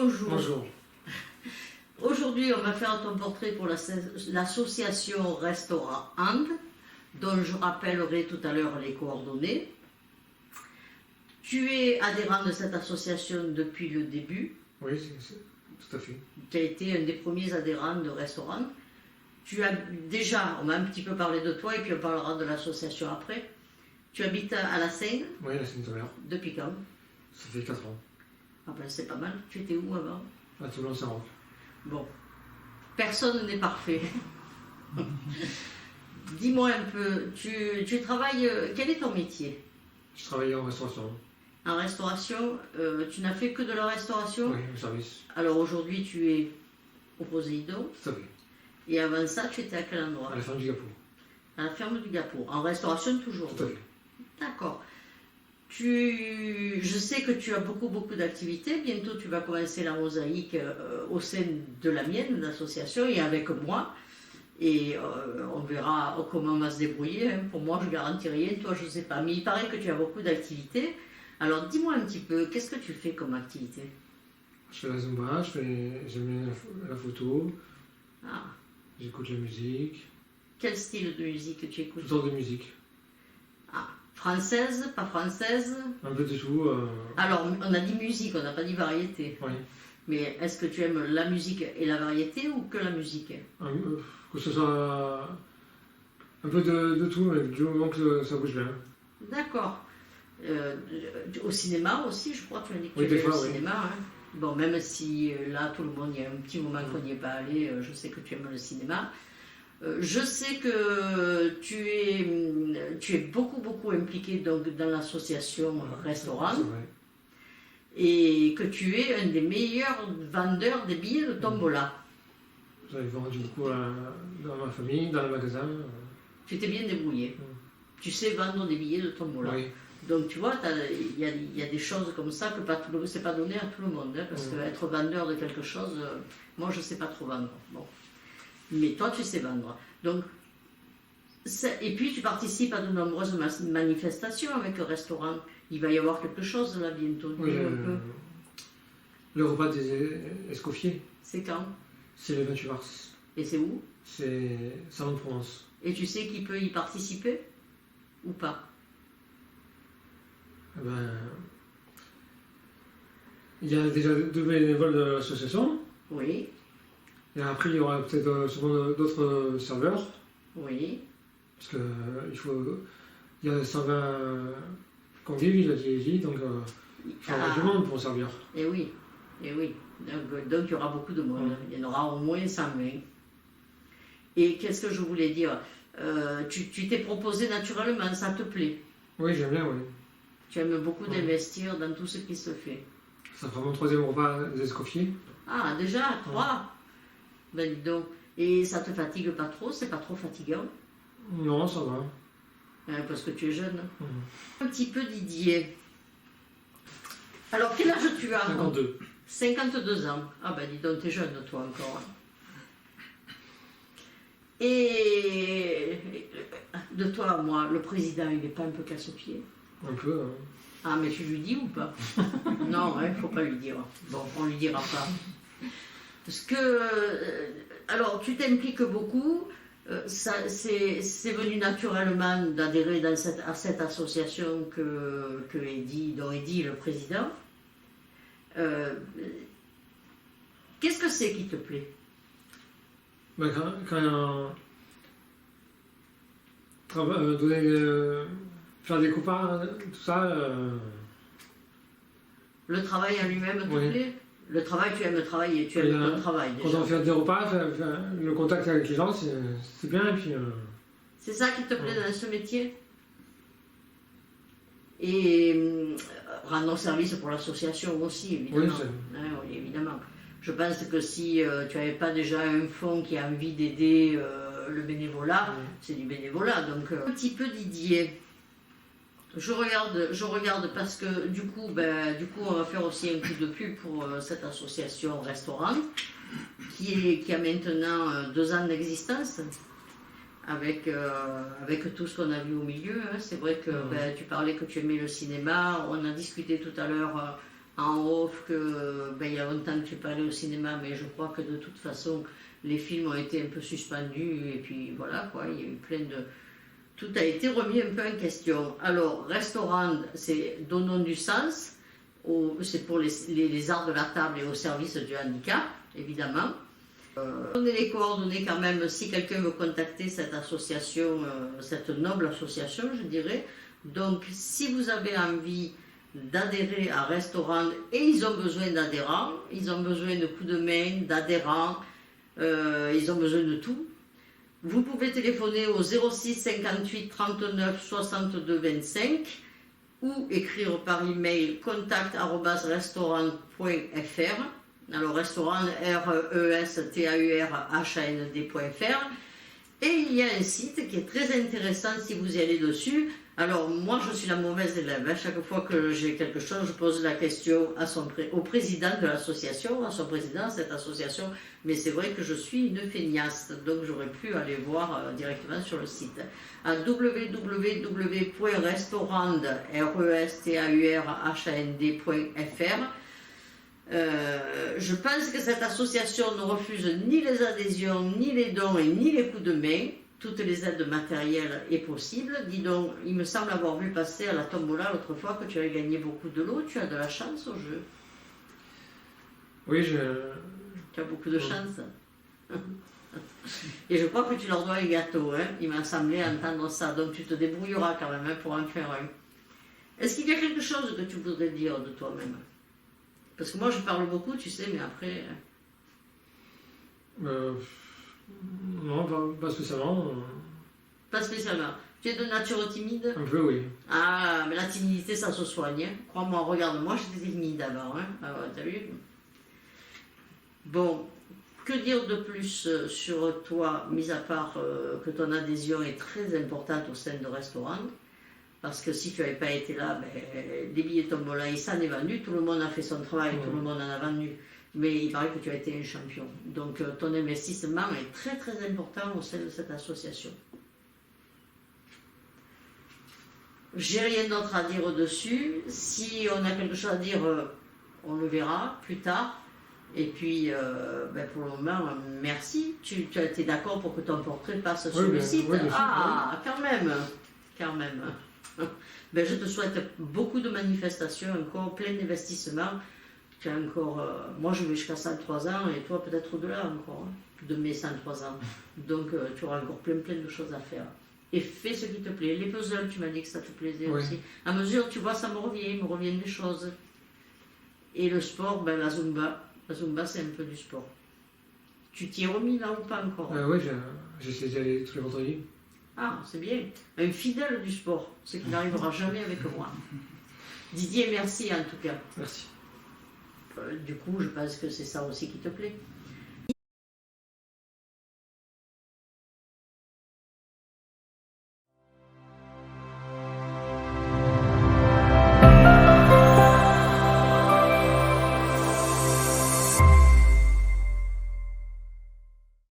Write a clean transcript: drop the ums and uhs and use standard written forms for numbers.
bonjour. Bonjour. Aujourd'hui, on va faire ton portrait pour l'association Restaurant And, dont je rappellerai tout à l'heure les coordonnées. Tu es adhérent de cette association depuis le début. Oui, tout à fait. Tu as été un des premiers adhérents de Restaurant. Tu as déjà, on m'a un petit peu parlé de toi et puis on parlera de l'association après. Tu habites à la Seine. Oui, la Seine-Sauveur. Depuis quand? Ça fait 4 ans. Ah ben c'est pas mal. Tu étais où avant? À Toulon-Saint-Roch. Bon, personne n'est parfait. Dis-moi un peu, tu travailles, quel est ton métier? Je travaillais en restauration. En restauration, tu n'as fait que de la restauration? Oui, au service. Alors aujourd'hui tu es au Poséidon. Tout à fait. Et avant ça, tu étais à quel endroit? À la ferme du Gapeau. À la ferme du Gapeau. En restauration toujours? Tout à fait. D'accord. Je sais que tu as beaucoup d'activités. Bientôt, tu vas commencer la mosaïque au sein de la mienne, l'association, et avec moi. Et on verra comment on va se débrouiller. Hein. Pour moi, je garantis rien. Toi, je ne sais pas. Mais il paraît que tu as beaucoup d'activités. Alors, dis-moi un petit peu, qu'est-ce que tu fais comme activité? Je fais la Zumba, j'aime la photo, Ah. j'écoute la musique. Quel style de musique tu écoutes? Toutes sortes de musique. Ah. Française, pas française? Un peu de tout. Alors, on a dit musique, on n'a pas dit variété. Oui. Mais est-ce que tu aimes la musique et la variété ou que la musique? Que ce soit un peu de tout, mais du moment que ça bouge bien. D'accord. Au cinéma aussi, je crois que tu m'as dit que Oui, tu des aimais fois, le oui. cinéma. Hein. Bon, même si là, tout le monde, il y a un petit moment qu'on n'y est pas allé, je sais que tu aimes le cinéma. Je sais que tu es beaucoup impliqué donc, dans l'association Restaurant. C'est vrai. Et que tu es un des meilleurs vendeurs des billets de tombola. J'avais vendu beaucoup dans ma famille, dans le magasin. Tu t'es bien débrouillé. Tu sais vendre des billets de tombola. Oui. Donc tu vois, il y a des choses comme ça que c'est pas donné à tout le monde. Hein, parce qu'être vendeur de quelque chose, moi je ne sais pas trop vendre. Bon. Mais toi tu sais vendre. Donc, et puis tu participes à de nombreuses manifestations avec le restaurant. Il va y avoir quelque chose là bientôt. Oui, le repas des Escoffiers. C'est quand? C'est le 28 mars. Et c'est où? C'est Salon de Provence. Et tu sais qui peut y participer? Ou pas? Eh ben, il y a déjà 2 bénévoles de l'association. Oui. Et après, il y aura peut-être sûrement d'autres serveurs. Oui. Parce que il y a 120 convives, il a dit, donc il faudra du monde pour servir. Et oui, et oui. Donc il y aura beaucoup de monde. Il y en aura au moins 120. Et qu'est-ce que je voulais dire? Tu t'es proposé naturellement, ça te plaît? Oui, j'aime bien, oui. Tu aimes beaucoup d'investir dans tout ce qui se fait. Ça fera mon 3e repas des Escoffiers. Ah, déjà, 3? Ben dis donc. Et ça te fatigue pas trop? C'est pas trop fatigant? Non, ça va. Parce que tu es jeune. Un petit peu Didier. Alors, quel âge tu as? 52. 52 ans. Ah ben dis donc, t'es jeune toi encore. Et de toi à moi, le président, il n'est pas un peu casse-pied? Un peu, hein. Ah, mais tu lui dis ou pas? Non, il ne faut pas lui dire. Bon, on ne lui dira pas. Parce que, alors, tu t'impliques beaucoup. C'est venu naturellement d'adhérer à cette association dont Eddy est le président. Qu'est-ce que c'est qui te plaît? Ben, faire des copains, tout ça. Le travail en lui-même te plaît? Le travail, tu aimes travailler, tu aimes ton travail déjà. Quand on fait des repas, le contact avec les gens, c'est bien. Et puis, c'est ça qui te plaît dans ce métier? Et rendre service pour l'association aussi, évidemment. Oui, évidemment. Je pense que si tu n'avais pas déjà un fonds qui a envie d'aider le bénévolat, c'est du bénévolat. Donc, un petit peu Didier. Je regarde parce que du coup, on va faire aussi un coup de pub pour cette association Restaurant qui a maintenant 2 ans d'existence avec tout ce qu'on a vu au milieu. Hein. C'est vrai que tu parlais que tu aimais le cinéma. On a discuté tout à l'heure en off que il y a longtemps que tu n'es pas allé au cinéma, mais je crois que de toute façon, les films ont été un peu suspendus, et puis voilà, quoi, il y a eu plein de... Tout a été remis un peu en question. Alors, restaurant, c'est donnons du sens, c'est pour les arts de la table et au service du handicap, évidemment. Donnez les coordonnées quand même, si quelqu'un veut contacter cette association, cette noble association, je dirais. Donc, si vous avez envie d'adhérer à Restaurant, et ils ont besoin d'adhérents, ils ont besoin de coups de main, d'adhérents, ils ont besoin de tout. Vous pouvez téléphoner au 06 58 39 62 25 ou écrire par email contact@restaurant.fr. Alors restaurant restaurant.fr. Et il y a un site qui est très intéressant si vous y allez dessus. Alors moi je suis la mauvaise élève, chaque fois que j'ai quelque chose je pose la question au président de l'association, à son président de cette association, mais c'est vrai que je suis une feignasse, donc j'aurais pu aller voir directement sur le site à www.restaurand.fr. Je pense que cette association ne refuse ni les adhésions, ni les dons et ni les coups de main. Toutes les aides matérielles est possible. Dis donc, il me semble avoir vu passer à la tombola l'autre fois que tu avais gagné beaucoup de lots. Tu as de la chance au jeu. Oui, tu as beaucoup de chance. Et je crois que tu leur dois les gâteaux. Hein. Il m'a semblé entendre ça. Donc tu te débrouilleras quand même pour en faire un. Est-ce qu'il y a quelque chose que tu voudrais dire de toi-même? Parce que moi je parle beaucoup, tu sais, mais après... Non, pas spécialement. Pas spécialement. Tu es de nature timide? Un peu, oui. Ah, mais la timidité, ça se soigne. Hein. Crois-moi, regarde-moi, j'étais timide avant. Hein. Ah ouais, t'as vu? Bon, que dire de plus sur toi, mis à part que ton adhésion est très importante au sein de Restaurant? Parce que si tu n'avais pas été là, les billets tombola, il s'en est vendu, tout le monde a fait son travail, tout le monde en a vendu. Mais il paraît que tu as été un champion. Donc ton investissement est très très important au sein de cette association. J'ai rien d'autre à dire dessus. Si on a quelque chose à dire, on le verra plus tard. Et puis, pour le moment, merci. Tu as été d'accord pour que ton portrait passe sur le site? Ah, quand même. Je te souhaite beaucoup de manifestations, encore plein d'investissements. Tu as encore, moi je vais jusqu'à 103 ans et toi peut-être au-delà encore, hein, de mes 103 ans. Donc tu auras encore plein de choses à faire. Et fais ce qui te plaît. Les puzzles, tu m'as dit que ça te plaisait aussi. À mesure, tu vois, ça me reviennent des choses. Et le sport, la Zumba. La Zumba, c'est un peu du sport. Tu t'y es remis là ou pas encore? Oui, j'essaie d'y aller tous les vendredis. Ah, c'est bien. Un fidèle du sport, ce qui n'arrivera jamais avec moi. Didier, merci en tout cas. Merci. Du coup, je pense que c'est ça aussi qui te plaît.